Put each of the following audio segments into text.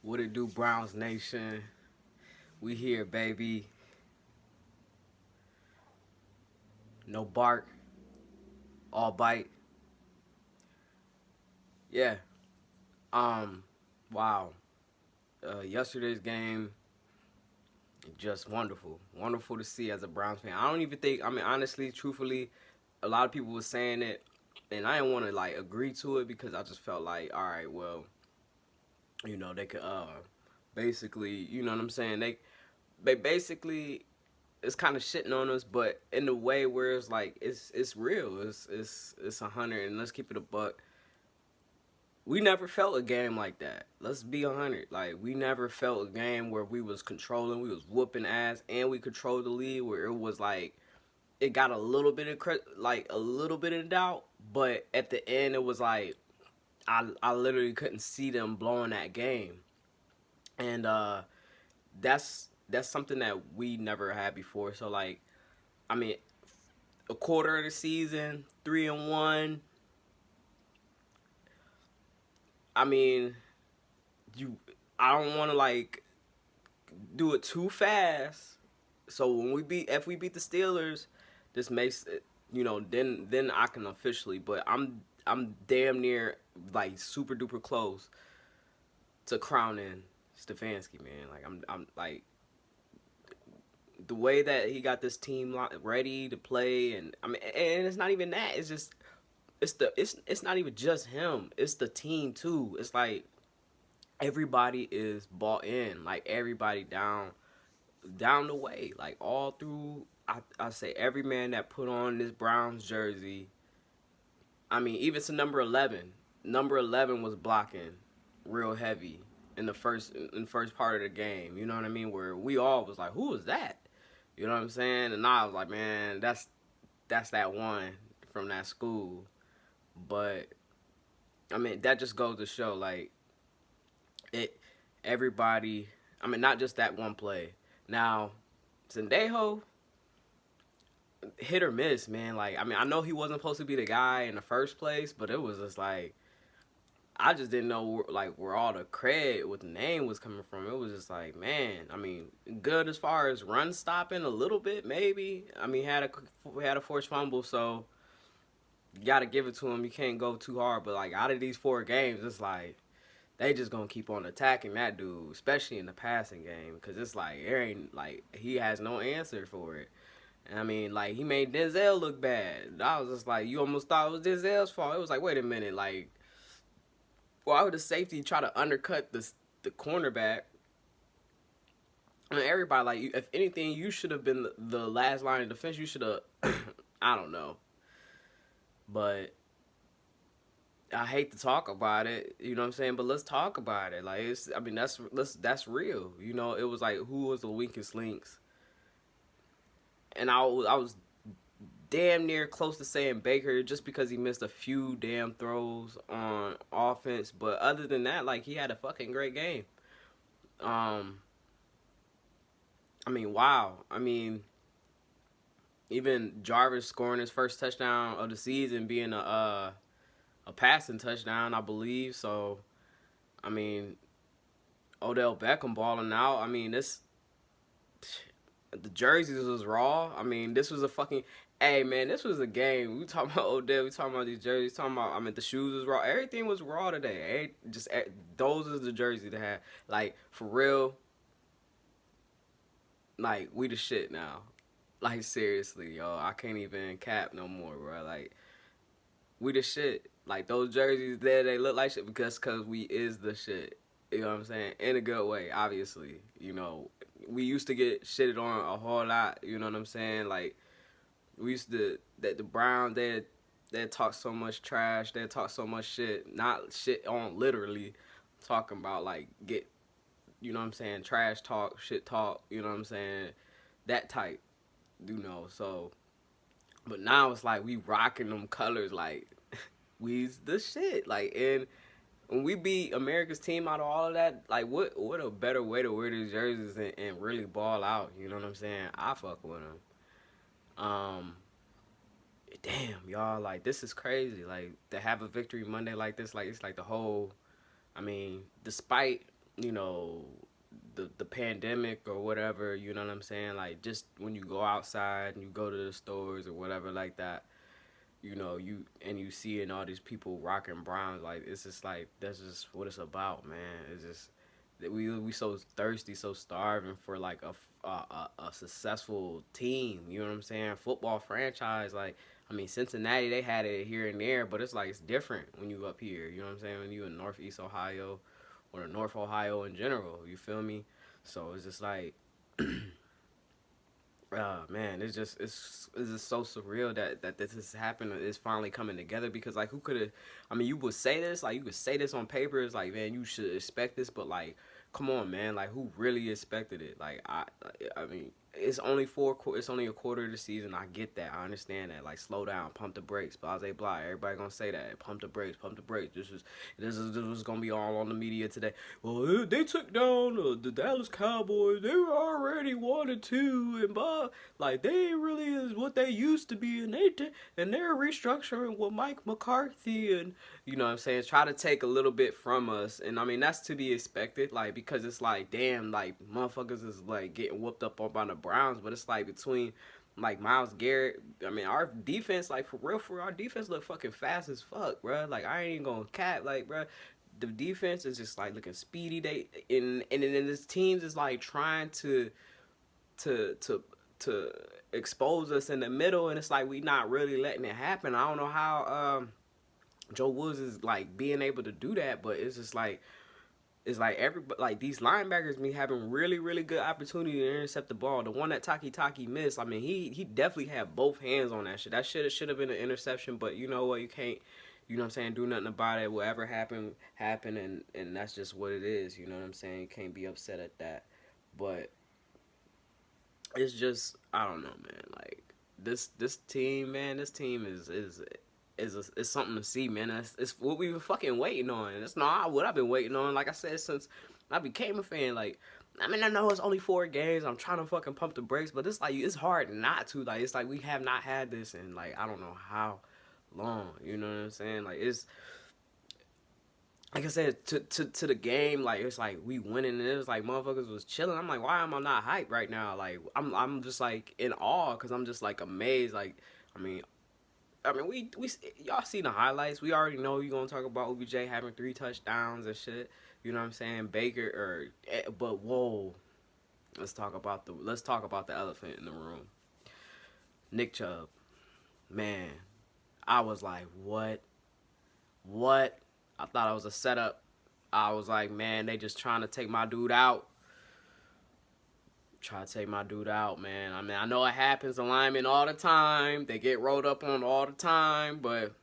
What it do, Browns Nation? We here, baby. No bark, all bite. Yeah. Um. Wow. Yesterday's game, just wonderful. Wonderful to see as a Browns fan. I don't even think. I mean, honestly, truthfully, a lot of people were saying it, and I didn't want to like agree to it because I just felt like, all right, well, they could basically, you know what I'm saying? They basically it's kind of shitting on us, but in the way where it's like it's real. It's 100, and let's keep it a buck. We never felt a game like that. Let's be 100. Like we never felt a game where we was controlling, we was whooping ass, and we controlled the lead. Where it was like it got a little bit of like a little bit of doubt, but at the end it was like I literally couldn't see them blowing that game, and that's something that we never had before. So like I mean, a quarter of the season, 3-1. I mean, you. I don't want to like do it too fast. So when if we beat the Steelers, this makes it, then I can officially. But I'm damn near like super duper close to crowning Stefanski, man. Like I'm like the way that he got this team ready to play, and I mean, and it's not even that. It's just it's not even just him. It's the team too. It's like everybody is bought in. Like everybody down the way. Like all through. I say every man that put on this Browns jersey. I mean, even to number 11. Number 11 was blocking real heavy in the first part of the game. You know what I mean? Where we all was like, who was that? You know what I'm saying? And I was like, man, that's that one from that school. But I mean, that just goes to show like it. Everybody. I mean, not just that one play. Now, Sendejo, hit or miss, man. Like, I mean, I know he wasn't supposed to be the guy in the first place, but it was just like I just didn't know like where all the cred with the name was coming from. It was just like, man, I mean, good as far as run stopping a little bit, maybe. I mean, had a forced fumble, so you got to give it to him. You can't go too hard, but like out of these 4 games, it's like they just gonna keep on attacking that dude, especially in the passing game, because it's like there ain't like he has no answer for it. And I mean, like he made Denzel look bad. I was just like, you almost thought it was Denzel's fault. It was like, wait a minute, like why would the safety try to undercut the cornerback? I mean, everybody like if anything, you should have been the last line of defense. You should have, I don't know, but I hate to talk about it, you know what I'm saying? But let's talk about it. Like I mean, that's real. It was like who was the weakest links, and I was damn near close to saying Baker just because he missed a few damn throws on offense. But other than that, like he had a fucking great game. Um, I mean, wow. I mean, even Jarvis scoring his first touchdown of the season being a passing touchdown, I believe. So, I mean, Odell Beckham balling out. I mean, the jerseys was raw. I mean, this was a fucking. Hey man, this was a game. We talking about Odell. We talking about these jerseys. Talking about. I mean, the shoes was raw. Everything was raw today. Those is the jerseys to have. Like for real. Like we the shit now. Like seriously, yo. I can't even cap no more, bro. Like we the shit. Like those jerseys there, they look like shit because we is the shit. You know what I'm saying? In a good way, obviously. We used to get shitted on a whole lot. You know what I'm saying? Like we used to that the Browns they talk so much trash. They talk so much shit. Not shit on literally talking about like get. You know what I'm saying? Trash talk, shit talk. You know what I'm saying? That type. So. But now it's like we rocking them colors like we's the shit. Like and when we beat America's team out of all of that, like what a better way to wear these jerseys and really ball out. You know what I'm saying? I fuck with them. Um, damn y'all, like this is crazy. Like to have a victory Monday like this, like it's like the whole. I mean, despite you know, the pandemic or whatever, you know what I'm saying? Like, just when you go outside and you go to the stores or whatever like that, you know, you seeing all these people rocking Browns, like, it's just like, that's just what it's about, man. It's just that we so thirsty, so starving for like a successful team, you know what I'm saying? Football franchise, like, I mean, Cincinnati, they had it here and there, but it's like it's different when you up here, you know what I'm saying? When you in Northeast Ohio or North Ohio in general, you feel me? So it's just like, man, it's just so surreal that this has happened. It's finally coming together because like who could have? I mean, you would say this like you could say this on paper. It's like, man, you should expect this, but like, come on, man, like who really expected it? Like I mean, it's only a quarter of the season. I get that, I understand that. Like, slow down, pump the brakes, blah blah blah. Everybody gonna say that. Pump the brakes, pump the brakes. This was gonna be all on the media today. Well, they took down the Dallas Cowboys. They were already 1-2, and blah. Like, they ain't really is what they used to be, and they're restructuring with Mike McCarthy, and you know what I'm saying, try to take a little bit from us. And I mean, that's to be expected, like, because it's like, damn, like, motherfuckers is like getting whooped up on by the Browns, but it's like between like Myles Garrett, I mean, our defense, like, for real, our defense look fucking fast as fuck, bro. Like, I ain't even gonna cap, like, bro, the defense is just like looking speedy. They and then this teams is like trying to to to expose us in the middle, and it's like we not really letting it happen. I don't know how Joe Woods is like being able to do that, but it's just like it's like like these linebackers be having really good opportunity to intercept the ball. The one that Taki missed, I mean, he definitely had both hands on that shit. That should have been an interception, but you know what, you can't, you know what I'm saying, do nothing about it. Whatever happened, and that's just what it is. You know what I'm saying? You can't be upset at that, but it's just, I don't know, man. Like, this team, man, this team is something to see, man. It's what we been fucking waiting on. It's not what I've been waiting on. Like I said, since I became a fan. Like, I mean, I know it's only 4 games. I'm trying to fucking pump the brakes, but it's like it's hard not to. Like, it's like we have not had this in like I don't know how long. You know what I'm saying? Like, it's like I said, to the game, like, it's like we winning, and it was like motherfuckers was chilling. I'm like, why am I not hyped right now? Like, I'm just like in awe because I'm just like amazed. Like, I mean, we y'all seen the highlights. We already know you gonna talk about OBJ having 3 touchdowns and shit. You know what I'm saying? Baker but whoa, let's talk about the elephant in the room. Nick Chubb, man, I was like, what? I thought it was a setup. I was like, man, they just trying to take my dude out. Try to take my dude out, man. I mean, I know it happens to linemen all the time. They get rolled up on all the time, but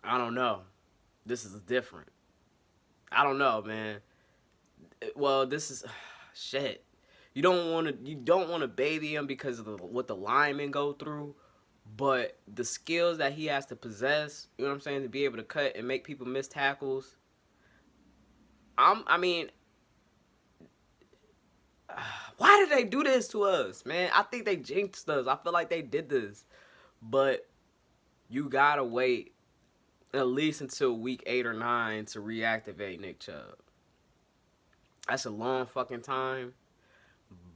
I don't know. This is different. I don't know, man. Well, this is shit. You don't want to baby him because of what the linemen go through, but the skills that he has to possess, you know what I'm saying, to be able to cut and make people miss tackles. I mean, why did they do this to us, man? I think they jinxed us. I feel like they did this. But you gotta wait at least until week 8 or 9 to reactivate Nick Chubb. That's a long fucking time.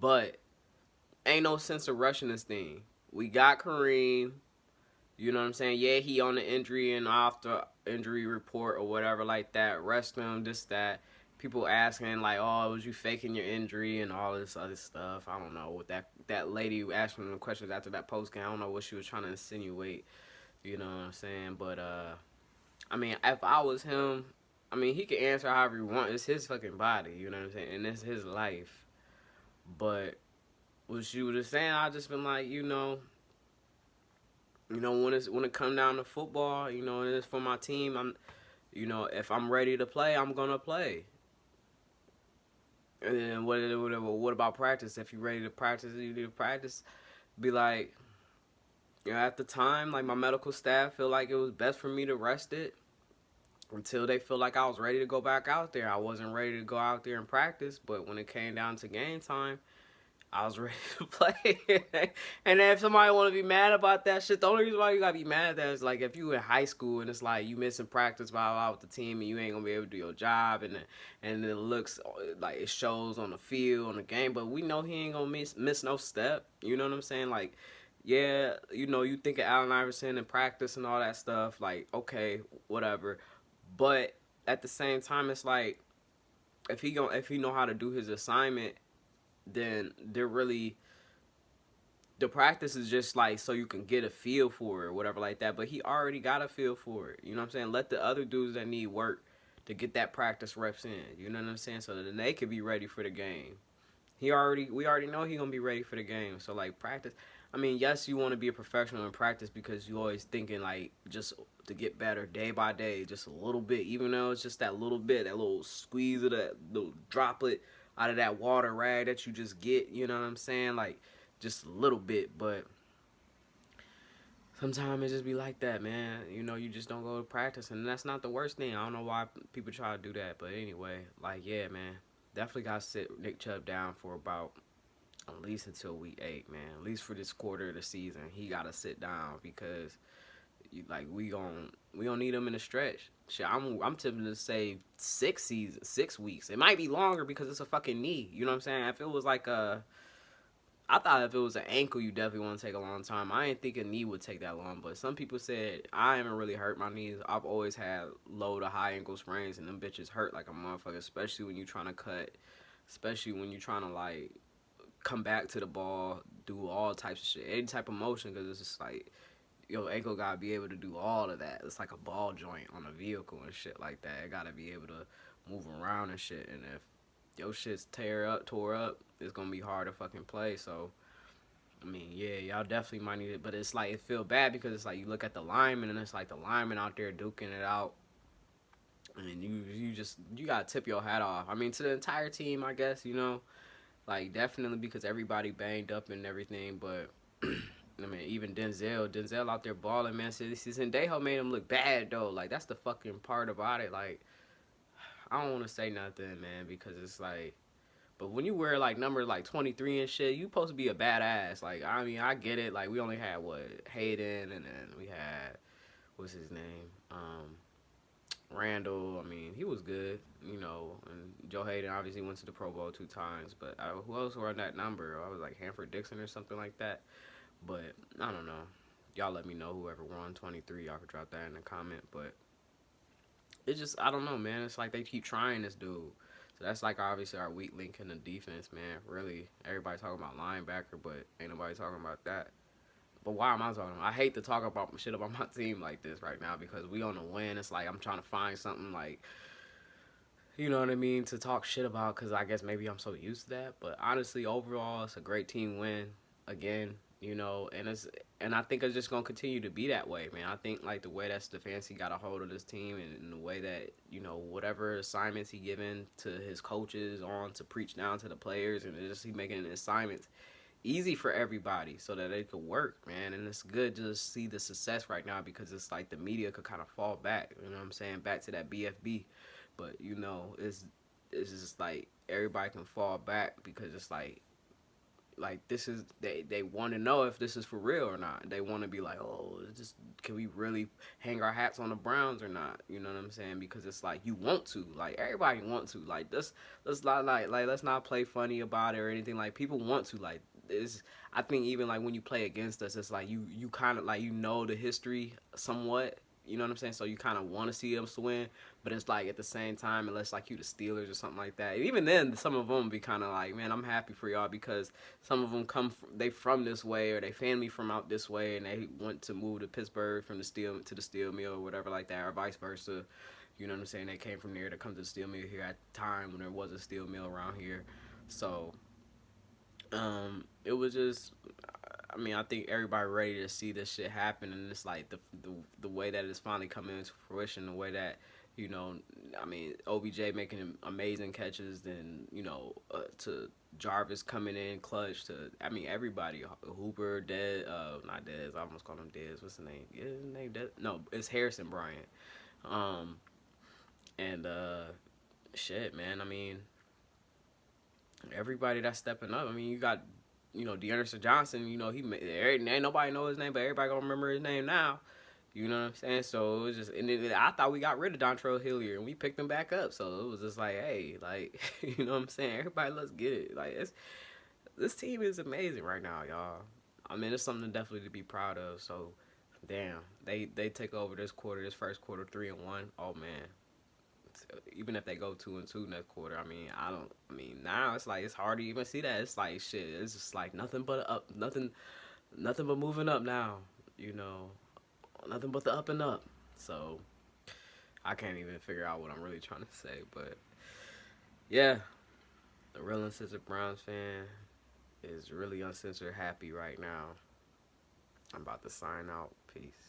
But ain't no sense of rushing this thing. We got Kareem. You know what I'm saying? Yeah, he on the injury and off the injury report or whatever like that. Rest him, this, that. People asking like, oh, was you faking your injury and all this other stuff. I don't know what that lady asking the questions after that post game. I don't know what she was trying to insinuate. You know what I'm saying? But I mean, if I was him, I mean, he can answer however he wants. It's his fucking body. You know what I'm saying? And it's his life. But what she was saying, I just been like, when it come down to football, and it's for my team, if I'm ready to play, I'm gonna play. And then what about practice? If you're ready to practice, you need to practice. Be like, at the time, like, my medical staff feel like it was best for me to rest it until they feel like I was ready to go back out there. I wasn't ready to go out there and practice, but when it came down to game time, I was ready to play. And then if somebody want to be mad about that shit, the only reason why you gotta be mad at that is like if you in high school and it's like you missing practice while out with the team and you ain't gonna be able to do your job and it looks like it shows on the field on the game, but we know he ain't gonna miss no step. You know what I'm saying? Like, yeah, you know, you think of Allen Iverson and practice and all that stuff. Like, okay, whatever, but at the same time, it's like if he know how to do his assignment, then they're really the practice is just like so you can get a feel for it or whatever like that. But he already got a feel for it. You know what I'm saying? Let the other dudes that need work to get that practice reps in. You know what I'm saying? So that they could be ready for the game. We already know he gonna be ready for the game. So like practice. I mean, yes, you want to be a professional in practice because you always thinking like just to get better day by day, just a little bit. Even though it's just that little bit, that little squeeze of that little droplet out of that water rag that you just get. You know what I'm saying? Like just a little bit, but sometimes it just be like that, man. You know, you just don't go to practice, and that's not the worst thing. I don't know why people try to do that, but anyway, like yeah, man, definitely got to sit Nick Chubb down for about at least until week 8, man. At least for this quarter of the season, he got to sit down because like we don't need him in a stretch. Shit, I'm tempted to say 6 weeks. It might be longer because it's a fucking knee. You know what I'm saying? If it was like I thought if it was an ankle, you definitely want to take a long time. I didn't think a knee would take that long, but some people said I haven't really hurt my knees. I've always had low to high ankle sprains, and them bitches hurt like a motherfucker, especially when you're trying to cut, especially when you're trying to like come back to the ball, do all types of shit, any type of motion, because it's just like your ankle gotta be able to do all of that. It's like a ball joint on a vehicle and shit like that. It gotta be able to move around and shit, and if your shit's tore up, it's gonna be hard to fucking play. So I mean, yeah, y'all definitely might need it, but it's like it feel bad because it's like you look at the linemen and it's like the linemen out there duking it out, and you gotta tip your hat off. I mean, to the entire team, I guess like definitely because everybody banged up and everything, but. I mean, even Denzel out there balling, man. Sendejo made him look bad though. Like that's the fucking part about it. Like I don't want to say nothing, man, because it's like but when you wear like numbers like 23 and shit, you supposed to be a badass. Like I mean, I get it. Like we only had what Hayden, and then we had what's his name, Randall. I mean, he was good, And Joe Hayden obviously went to the Pro Bowl 2 times. But who else were on that number? I was like Hanford Dixon or something like that. But I don't know. Y'all let me know whoever won 23. Y'all could drop that in the comment. But it's just I don't know, man. It's like they keep trying this dude. So that's like obviously our weak link in the defense, man. Really, everybody talking about linebacker, but ain't nobody talking about that. But why am I talking about? I hate to talk about shit about my team like this right now because we on the win. It's like I'm trying to find something like, you know what I mean, to talk shit about because I guess maybe I'm so used to that. But honestly, overall, it's a great team win again. And I think it's just gonna continue to be that way, man. I think like the way that Stefanski got a hold of this team and the way that whatever assignments he given to his coaches on to preach down to the players and just he making assignments easy for everybody so that it could work, man. And it's good to see the success right now because it's like the media could kind of fall back. You know what I'm saying? Back to that BFB, but it's just like everybody can fall back because it's like this is they want to know if this is for real or not. They want to be like, oh, can we really hang our hats on the Browns or not? You know what I'm saying? Because it's like you want to, like everybody want to, like let's not like let's not play funny about it or anything. Like people want to, like this. I think even like when you play against us, it's like you kind of like the history somewhat. You know what I'm saying? So you kind of want to see them win, but it's like at the same time, unless like you the Steelers or something like that. Even then, some of them be kind of like, man, I'm happy for y'all because some of them they from this way or they family from out this way, and they want to move to Pittsburgh from the steel to the steel mill or whatever like that, or vice versa. You know what I'm saying? They came from there to come to the steel mill here at the time when there was a steel mill around here. So it was just I mean, I think everybody ready to see this shit happen, and it's like the way that it's finally coming into fruition, the way that I mean, OBJ making amazing catches, then to Jarvis coming in clutch, to I mean everybody, Hooper, not Dez, I almost called him Dez. What's his name? Yeah, his name Dez? No, it's Harrison Bryant. And shit, man. I mean, everybody that's stepping up. I mean, you got Dearness Johnson, ain't nobody know his name, but everybody gonna remember his name now. You know what I'm saying? So it was just, and then I thought we got rid of Dontrell Hilliard and we picked him back up. So it was just like, hey, like, you know what I'm saying? Everybody, let's get it. Like, this team is amazing right now, y'all. I mean, it's something definitely to be proud of. So, damn, they take over this first quarter, 3-1. Oh man, even if they go 2-2 next quarter, I mean, now it's like it's hard to even see that. It's like shit. It's just like nothing but up, nothing but moving up now. You know, nothing but the up and up. So I can't even figure out what I'm really trying to say, but yeah, the real uncensored Browns fan is really uncensored happy right now. I'm about to sign out. Peace.